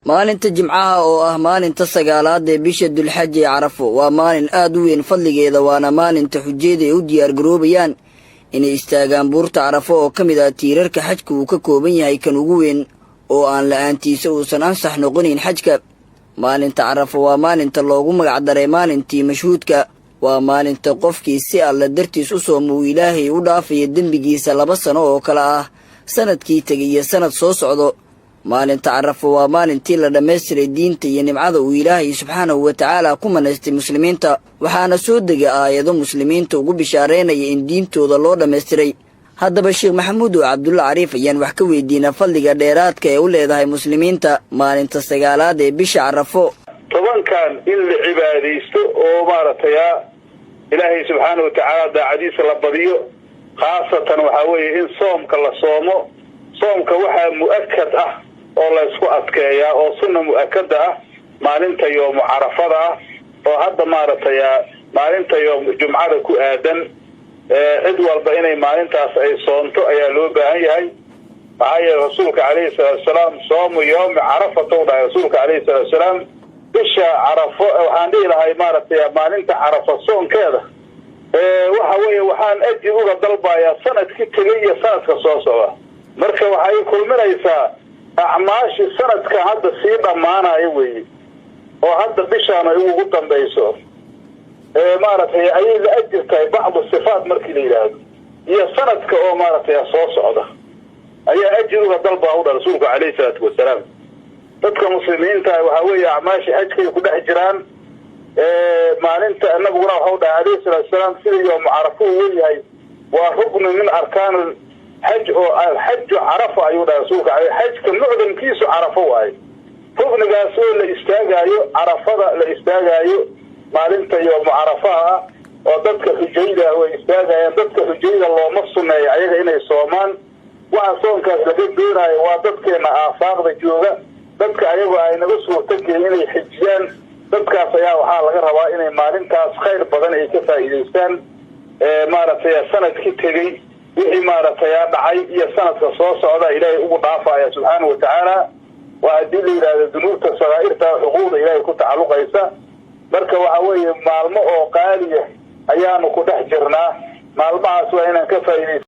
maalinta Jimcaha oo ah maalinta sagaalaad ee bisha Dulxaj ee Carafo waa maalin aad u weyn fadligeeda waana maalinta xujjeeda ay u diyaar garoobayaan inay istaagaan buurta Carafo oo kamid ah tiirarka xajka uu ka kooban yahay kan ugu weyn oo aan la'aantiisa uusan ansax noqonin xajka. maalinta Carafo waa maalinta loogu magac daray maalintii mashhuudka waa maalinta qofkii si alla dartiis u soomo Ilaahay u dhaafay dambigiisa 2 sano oo kala ah sanadkii tagay iyo sanad soo socdo. maalinta Carafo waa maalintii la dhameystiray diinta iyo nimcada uu Ilaahay subxaanahu wa ta'aala ku manaystay muslimiinta waxaana soo degay aayado muslimiinta ugu bishaareynaya in diintooda loo dhameystiray. haddaba Sheekh Maxamuud Cabdulla Cariif ayaan wax ka weydiinaa fadliga dheeraadka ee u leedahay muslimiinta maalinta sagaalaad ee bisha Carafo. tobankan in la cibaadaysto oo maaragtay Ilaahay subxaanahu wa ta'aala daacadiisa la badiyo khaasatan waxa weeye in soomka la soomo soomka waxa mu'akkad ah oo la isku adkeeyaa oo sunna mu'akkada ah maalinta yoom Carafada ah oo hadda maaragtay maalinta yoom Jumcada ku aadan cid walba inay maalintaas ay soonto ayaa loo baahan yahay. waxay rasuulka kaleey salaam soomo yoom Carafa tawda rasuulka kaleey salaam bisha Carafo waxaan dhilahay maaragtay maalinta Carafa soonkeeda waxa weeye waxaan ajir uga dalbayaa sanadkii tagay iyo sanadka soo socda marka waxay kulminaysaa acmaashi sanadka hadda sii dhamaanayo weeye oo hadda bishaan ay ugu dambayso maaragtay ay la ajirtay bacdu sifaat markii la yiraahdo iyo sanadka oo maaragtay soo socda ayaa ajir uga dalbaa u rasuulka kaleey salaatu wasalaam. dadka muslimiinta waxa weeye acmaashi xajka ku dhex jiraan maalinta annaguna waxa u dhahay kaleey salaatu wasalaam sidii yoom Carafo uu yahay waa rukn min arkaan حج أو الحج عرفة أيوة رسولك حج كمعظم كيسو عرفة واي ركن قاسول لاستاجايو عرفة لاستاجايو مالنت يوم عرفة وضدك حجيلة واستاجايو ضدك حجيلة الله مصنع يعيق إنه صومان وعصون كاس لقيت دورا وضدك مع آفاق بجوغة ضدك أيوة إنه رسول تجي إنه حجيان ضدك فيا وحال غيرها إنه مالنت خير بدن إيكفا إنسان مارتي سنة كتيري wixii maaragtay dhacay iyo sanadka soo socda Ilaahay ugu dhaafaya subhanahu wa ta'ala waa dilayda dunuubta sagaa'irta xuquuqda Ilaahay ku tacalluqaysa marka waxa weeye maalmo oo qaaliya ayaanu ku dhex jirnaa maalmahaas waa inaan ka faa'iideyno.